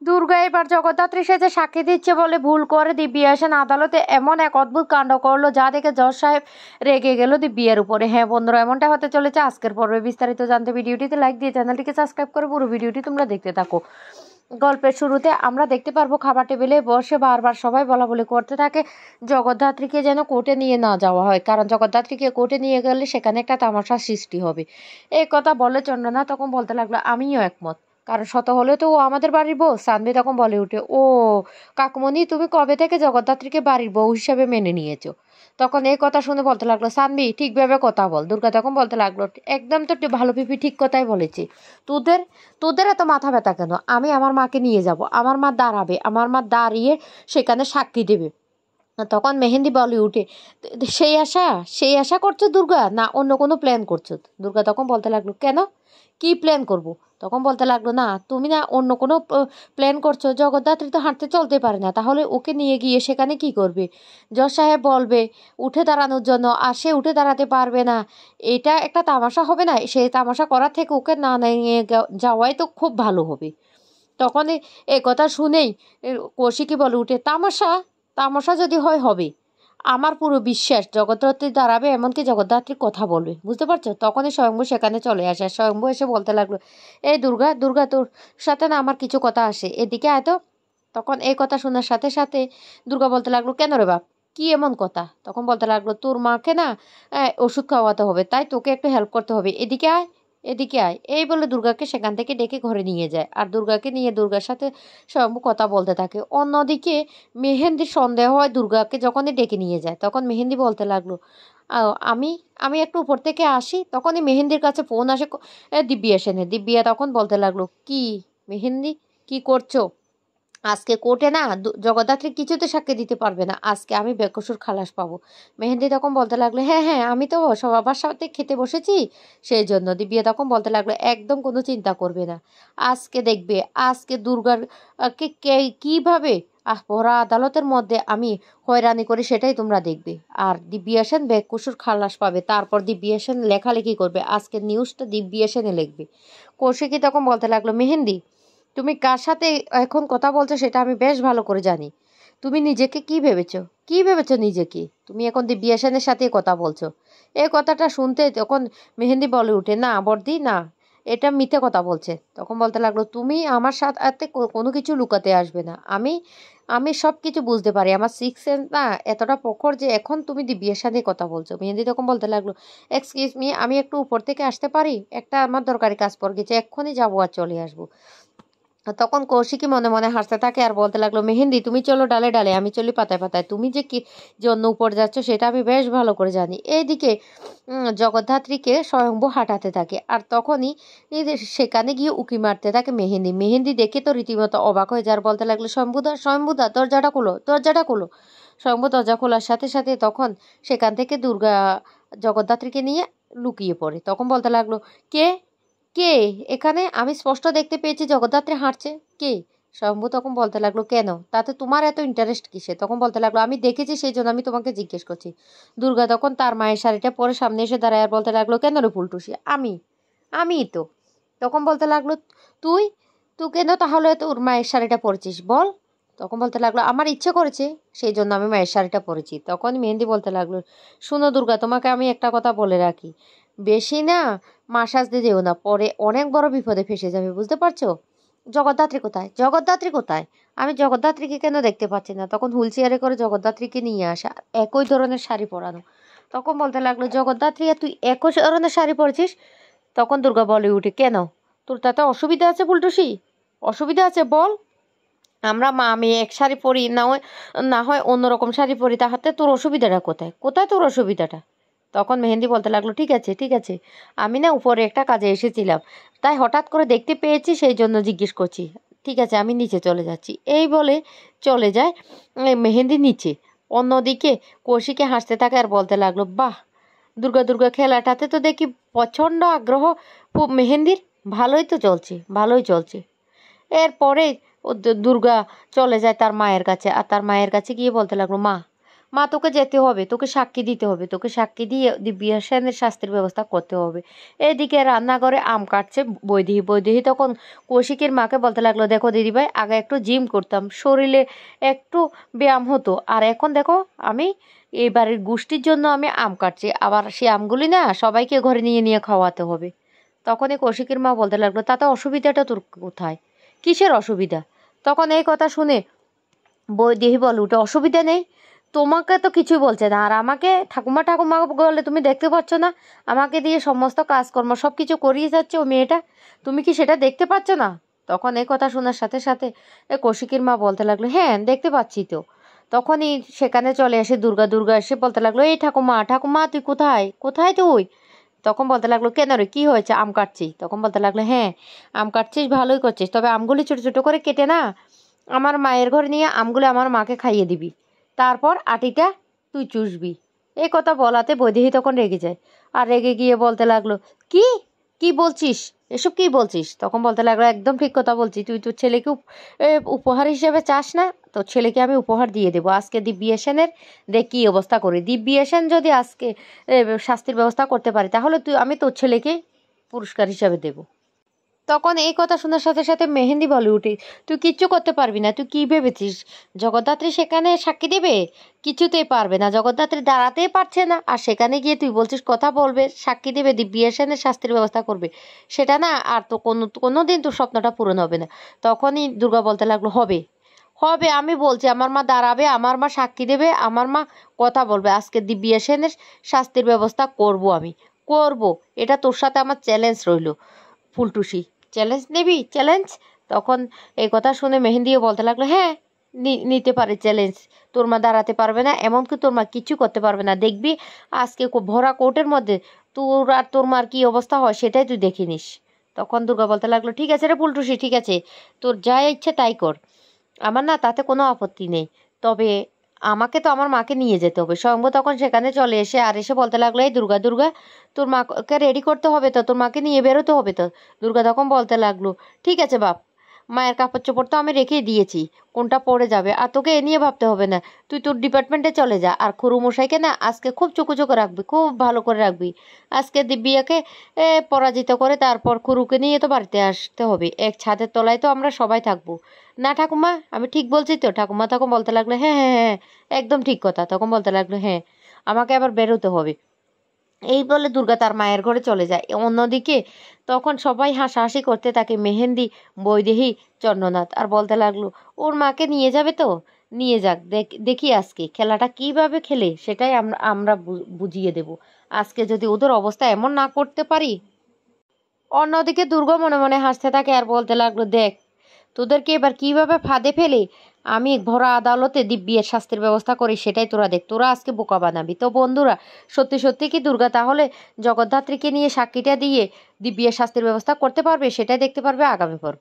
দুর্গা এবার জগদ্ধাত্রী সেজে সাক্ষী দিচ্ছে বলে ভুল করে দিব্যি আসেন আদালতে। এমন এক অদ্ভুত কাণ্ড করলো যা দেখে জজ সাহেব রেগে গেল দিব্যির উপরে। হ্যাঁ বন্ধুরা, এমনটা হতে চলেছে আজকের পর্বে। বিস্তারিত জানতে ভিডিওটিতে লাইক দিয়ে চ্যানেলটিকে সাবস্ক্রাইব করে পুরো ভিডিওটি তোমরা দেখতে থাকো। গল্পের শুরুতে আমরা দেখতে পারবো খাবার টেবিলে বসে বারবার সবাই বলাবলি করতে থাকে জগদ্ধাত্রীকে যেন কোর্টে নিয়ে না যাওয়া হয়, কারণ জগদ্ধাত্রীকে কোর্টে নিয়ে গেলে সেখানে একটা তামাশার সৃষ্টি হবে। এই কথা বলে চন্দ্রনা তখন বলতে লাগলো, আমিও একমত, কারণ শত হলে তো ও আমাদের বাড়ির বউ। সানভি তখন বলে উঠে, ও কাকমণি, তুমি কবে থেকে জগদ্ধাত্রীকে বাড়ির বউ হিসেবে মেনে নিয়েছো? তখন এই কথা শুনে বলতে লাগলো, সানভি ঠিকভাবে কথা বল। দুর্গা তখন বলতে লাগলো, একদম তো ভালো পিপি ঠিক কথাই বলেছি। তোদের তোদের এত মাথা ব্যথা কেন? আমি আমার মাকে নিয়ে যাব, আমার মা দাঁড়াবে, আমার মা দাঁড়িয়ে সেখানে সাক্ষী দেবে। তখন মেহেন্দি বলে উঠে, সেই আশা করছো দুর্গা, না অন্য কোনো প্ল্যান করছো? দুর্গা তখন বলতে লাগলো, কেন, কি প্ল্যান করব? তখন বলতে লাগলো, না তুমি না অন্য কোনো প্ল্যান করছো? জগদ্ধাত্রী তো হাঁটতে চলতে পারে না, তাহলে ওকে নিয়ে গিয়ে সেখানে কি করবে? জজ সাহেব বলবে উঠে দাঁড়ানোর জন্য, আর সে উঠে দাঁড়াতে পারবে না। এটা একটা তামাশা হবে না? সেই তামাশা করার থেকে ওকে না নিয়ে যাওয়াই তো খুব ভালো হবে। তখন এই কথা শুনেই কৌশিকী বলে উঠে, তামাশা? তামাশা যদি হয় হবে। আমার পুরো বিশ্বাস জগদ্ধাত্রী দাঁড়াবে, এমনকি জগদ্ধাত্রী কথা বলবে, বুঝতে পারছো? তখনই স্বয়ম্ভু সেখানে চলে আসে। স্বয়ম্ভু এসে বলতে লাগলো, এই দুর্গা, দুর্গা তোর সাথে না আমার কিছু কথা আসে, এদিকে আয় তো। তখন এই কথা শোনার সাথে সাথে দুর্গা বলতে লাগলো, কেন রে বাপ, কি এমন কথা? তখন বলতে লাগলো, তোর মাকে না ওষুধ খাওয়াতে হবে, তাই তোকে একটু হেল্প করতে হবে, এদিকে আয়, এদিকে আয়। এই বলে দুর্গাকে সেখান থেকে ডেকে ঘরে নিয়ে যায়, আর দুর্গাকে নিয়ে দুর্গার সাথে স্বয়ম্ভু কথা বলতে থাকে। অন্যদিকে মেহেন্দির সন্দেহ হয় দুর্গাকে যখনই ডেকে নিয়ে যায়। তখন মেহেন্দি বলতে লাগলো, আমি আমি একটু উপর থেকে আসি। তখনই মেহেন্দির কাছে ফোন আসে, দিব্যি আসে না। দিব্যিয়া তখন বলতে লাগলো, কি মেহেন্দি, কি করছো? আজকে কোর্টে না জগদ্ধাত্রী কিছুতে সাক্ষী দিতে পারবে না, আজকে আমি বেকসুর খালাস পাবো। মেহেন্দি তখন বলতে লাগলো, হ্যাঁ হ্যাঁ, আমি তো সবার সাথে খেতে বসেছি, সেই জন্য। দিব্যা তখন বলতে লাগলো, একদম কোনো চিন্তা করবে না, আজকে দেখবে আজকে দুর্গার কে কীভাবে ভরা আদালতের মধ্যে আমি হয়রানি করি সেটাই তোমরা দেখবে। আর দিব্যা সেন বেকসুর খালাস পাবে, তারপর দিব্যা সেন লেখালেখি করবে, আজকের নিউজটা দিব্যা সেনে লিখবে। কৌশিকী তখন বলতে লাগলো, মেহেন্দি তুমি কার সাথে এখন কথা বলছো সেটা আমি বেশ ভালো করে জানি। তুমি নিজেকে কি ভেবেছো, কি ভেবেছো নিজেকে? তুমি এখন দিব্যা সেনের সাথে কথা বলছো। এই কথাটা শুনতে তখন মেহেন্দি বলে উঠে, না বর্দি না, এটা মিথ্যে কথা বলছে। তখন বলতে লাগলো, তুমি আমার সাথে কোনো কিছু লুকাতে আসবে না। আমি আমি সব কিছু বুঝতে পারি, আমার সিক্স সেন্স না এতটা প্রখর যে এখন তুমি দিব্যার সাথে কথা বলছো। মেহেন্দি তখন বলতে লাগলো, এক্সকিউজ মি, আমি একটু উপর থেকে আসতে পারি? একটা আমার দরকারি কাজ পড়ে গেছে, এক্ষুনি যাবো আর চলে আসবো। তখন কৌশিকী মনে মনে হাসতে থাকে আর বলতে লাগলো, মেহেন্দি তুমি চলো ডালে ডালে, আমি চলি পাতায় পাতায়। তুমি যে কি জন্য উপর যাচ্ছ সেটা আমি বেশ ভালো করে জানি। এইদিকে জগদ্ধাত্রীকে স্বয়ম্ভু হাঁটাতে থাকে, আর তখনই সেখানে গিয়ে উকি মারতে থাকে মেহেন্দি। মেহেন্দি দেখে তো রীতিমতো অবাক হয়ে যার বলতে লাগলো, শম্ভুদা, শম্ভুদা দরজাটা খোলো, দরজাটা খোলো। স্বয়ম্ভু দরজা খোলার সাথে সাথে তখন সেখান থেকে দুর্গা জগদ্ধাত্রীকে নিয়ে লুকিয়ে পড়ে। তখন বলতে লাগলো, কে, কে এখানে? আমি স্পষ্ট দেখতে পেয়েছি জগদ্ধাত্রী হাঁটছে। কে? শম্ভু তখন বলতে লাগলো, কেন, তাতে তোমার এত ইন্টারেস্ট কিসে? তখন বলতে লাগলো, আমি দেখেছি সেই জন্য আমি তোমাকে জিজ্ঞেস করছি। দুর্গা তখন তার মায়ের শাড়িটা পরে সামনে এসে দাঁড়ায় আর বলতে লাগলো, কেন রে ফুলটুসি? আমি তো। তখন বলতে লাগলো, তুই তুই কেন তাহলে তোর মায়ের শাড়িটা পরেছিস বল? তখন বলতে লাগলো, আমার ইচ্ছে করেছে সেই জন্য আমি মায়ের শাড়িটা পরেছি। তখন মেহেন্দি বলতে লাগলো, শুনো দুর্গা, তোমাকে আমি একটা কথা বলে রাখি, বেশি না মাসাজ দিয়ে যেও না, পরে অনেক বড় বিপদে ফেসে যাবে, বুঝতে পারছো? জগদ্ধাত্রী কোথায়, জগদ্ধাত্রী কোথায়? আমি জগদ্ধাত্রীকে কেন দেখতে পাচ্ছি না? তখন হুইল চেয়ারে করে জগদ্ধাত্রীকে নিয়ে আসা, একই ধরনের শাড়ি পরানো। তখন বলতে লাগলো, জগদ্ধাত্রী তুই একই ধরনের শাড়ি পরেছিস? তখন দুর্গা বলে উঠে, কেন, তোর তাতে অসুবিধা আছে ফুলটুসি? অসুবিধা আছে বল? আমরা মা মেয়ে এক শাড়ি পরি, না হয় অন্যরকম শাড়ি পরি, তাহাতে তোর অসুবিধাটা কোথায়? কোথায় তোর অসুবিধাটা? তখন মেহেন্দি বলতে লাগলো, ঠিক আছে ঠিক আছে, আমি না উপরে একটা কাজে এসেছিলাম, তাই হঠাৎ করে দেখতে পেয়েছি সেই জন্য জিজ্ঞেস করছি। ঠিক আছে, আমি নিচে চলে যাচ্ছি। এই বলে চলে যায় মেহেন্দি নিচে। অন্যদিকে কৌশিকে হাসতে থাকে আর বলতে লাগলো, বাহ, দুর্গা দুর্গা খেলাটাতে তো দেখি প্রচণ্ড আগ্রহ মেহেন্দির, ভালোই তো চলছে, ভালোই চলছে। এরপরে দুর্গা চলে যায় তার মায়ের কাছে, আর তার মায়ের কাছে গিয়ে বলতে লাগলো, মা, মা তোকে যেতে হবে, তোকে সাক্ষী দিতে হবে, তোকে সাক্ষী দিয়ে দিব্যা সেনের শাস্তির ব্যবস্থা করতে হবে। এদিকে রান্নাঘরে আম কাটছে বৈদেহী। বৈদেহী তখন কৌশিকের মাকে বলতে লাগলো, দেখো দিদিভাই, আগে একটু জিম করতাম, শরীরে একটু ব্যায়াম হতো, আর এখন দেখো আমি এই বাড়ির গোষ্ঠীর জন্য আমি আম কাটছি, আবার সেই আমগুলি না সবাইকে ঘরে নিয়ে নিয়ে খাওয়াতে হবে। তখনই কৌশিকের মা বলতে লাগলো, তাতে অসুবিধাটা তোর কোথায়, কিসের অসুবিধা? তখন এই কথা শুনে বৈদেহী বলে উঠে, অসুবিধা নেই, তোমাকে তো কিছুই বলছে না, আর আমাকে ঠাকুমা ঠাকুমা বলে তুমি দেখতে পাচ্ছ না, আমাকে দিয়ে সমস্ত কাজকর্ম সব কিছু করিয়ে যাচ্ছে ও মেয়েটা, তুমি কি সেটা দেখতে পাচ্ছ না? তখন এই কথা শোনার সাথে সাথে কৌশিকের মা বলতে লাগলো, হ্যাঁ দেখতে পাচ্ছি তো। তখনই সেখানে চলে আসে দুর্গা। দুর্গা এসে বলতে লাগলো, এই ঠাকুমা ঠাকুমা তুই কোথায়, কোথায় তুই? তখন বলতে লাগলো, কেন রে কি হয়েছে, আম কাটছি? তখন বলতে লাগলো, হ্যাঁ আম কাটছিস, ভালোই করছিস, তবে আমগুলি ছোট ছোট করে কেটে না আমার মায়ের ঘরে নিয়ে আমগুলো আমার মাকে খাইয়ে দিবি, তারপর আটিটা তুই চুষবি। এই কথা বলাতে বৈদেহী তখন রেগে যায়, আর রেগে গিয়ে বলতে লাগলো, কি কি বলছিস, এসব কি বলছিস? তখন বলতে লাগলো, একদম ঠিক কথা বলছি, তুই তোর ছেলেকে উপহার হিসেবে চাস না, তোর ছেলেকে আমি উপহার দিয়ে দেবো আজকে দিব্যা সেনের। দেখ কী অবস্থা করি, দিব্যা সেন যদি আজকে শাস্তির ব্যবস্থা করতে পারি, তাহলে আমি তোর ছেলেকে পুরস্কার হিসাবে দেবো। তখন এই কথা শোনার সাথে সাথে মেহেন্দি বলে উঠে, তুই কিচ্ছু করতে পারবি না, তুই কি ভেবেছিস জগদ্ধাত্রী সেখানে সাক্ষী দেবে? কিছুতেই পারবে না, জগদ্ধাত্রী দাঁড়াতেই পারছে না, আর সেখানে গিয়ে তুই বলছিস কথা বলবে, সাক্ষী দেবে, দিব্যা সেনের শাস্তির ব্যবস্থা করবে, সেটা না আর তো কোনো দিন তোর স্বপ্নটা পূরণ হবে না। তখনই দুর্গা বলতে লাগলো, হবে হবে, আমি বলছি আমার মা দাঁড়াবে, আমার মা সাক্ষী দেবে, আমার মা কথা বলবে, আজকে দিব্যা সেনের শাস্তির ব্যবস্থা করব, আমি করব, এটা তোর সাথে আমার চ্যালেঞ্জ রইল। ফুলটুসি, চ্যালেঞ্জ নিবি, চ্যালেঞ্জ? তখন এই কথা শুনে মেহেন্দিও বলতে লাগলো, হ্যাঁ নিতে পারে চ্যালেঞ্জ, তোর মা দাঁড়াতে পারবে না, এমনকি তোর মা কিছু করতে পারবে না, দেখবি আজকে ভরা কোর্টের মধ্যে তোর আর তোর মার কী অবস্থা হয় সেটাই তুই দেখে নিস। তখন দুর্গা বলতে লাগলো, ঠিক আছে রে ফুলটুসি, ঠিক আছে, তোর যা ইচ্ছে তাই কর, আমার না তাতে কোনো আপত্তি নেই, তবে আমাকে তো আমার মাকে নিয়ে যেতে হবে। স্বয়ম্ভু তখন সেখানে চলে এসে আর এসে বলতে লাগলো, এই দুর্গা দুর্গা, তোর মাকে রেডি করতে হবে তো, তোর মাকে নিয়ে বেরোতে হবে তো। দুর্গা তখন বলতে লাগলো, ঠিক আছে বাপ, মায়ের কাপড় চোপড় তো আমি রেখেই দিয়েছি, কোনটা পরে যাবে, আর তোকে এ নিয়ে ভাবতে হবে না, তুই তোর ডিপার্টমেন্টে চলে যা, আর খুরু মশাইকে না আজকে খুব চোখে চোখে রাখবি, খুব ভালো করে রাখবি, আজকে দিব্যাকে পরাজিত করে তারপর খুরুকে নিয়ে তো বাড়িতে আসতে হবে, এক ছাদের তলায় তো আমরা সবাই থাকবো, না ঠাকুমা আমি ঠিক বলছি তো? ঠাকুমা তখন বলতে লাগলো, হ্যাঁ হ্যাঁ হ্যাঁ একদম ঠিক কথা। তখন বলতে লাগলো, হ্যাঁ আমাকে আবার বেরোতে হবে। এই বলে দুর্গা তার মায়ের ঘরে চলে যায়। অন্যদিকে তখন সবাই হাসাহাসি করতে থাকে, মেহেন্দি, বৈদেহী, চন্দ্রনাথ, আর বলতে লাগলো, ওর মাকে নিয়ে যাবে তো, নিয়ে যাক, দেখি আজকে খেলাটা কিভাবে খেলে সেটাই আমরা আমরা বুঝিয়ে দেব, আজকে যদি ওদের অবস্থা এমন না করতে পারি। অন্যদিকে দুর্গা মনে মনে হাসতে থাকে আর বলতে লাগলো, দেখ তোদেরকে এবার কিভাবে ফাঁদে ফেলে আমি ভরা আদালতে দিব্যের শাস্তির ব্যবস্থা করি, সেটাই তোরা দেখ, তোরা আজকে বোকা বানাবি। তো বন্ধুরা, সত্যি সত্যি কি দুর্গা তাহলে জগদ্ধাত্রীকে নিয়ে সাক্ষীটা দিয়ে দিব্যের শাস্তির ব্যবস্থা করতে পারবে? সেটাই দেখতে পারবে আগামী পর্বে।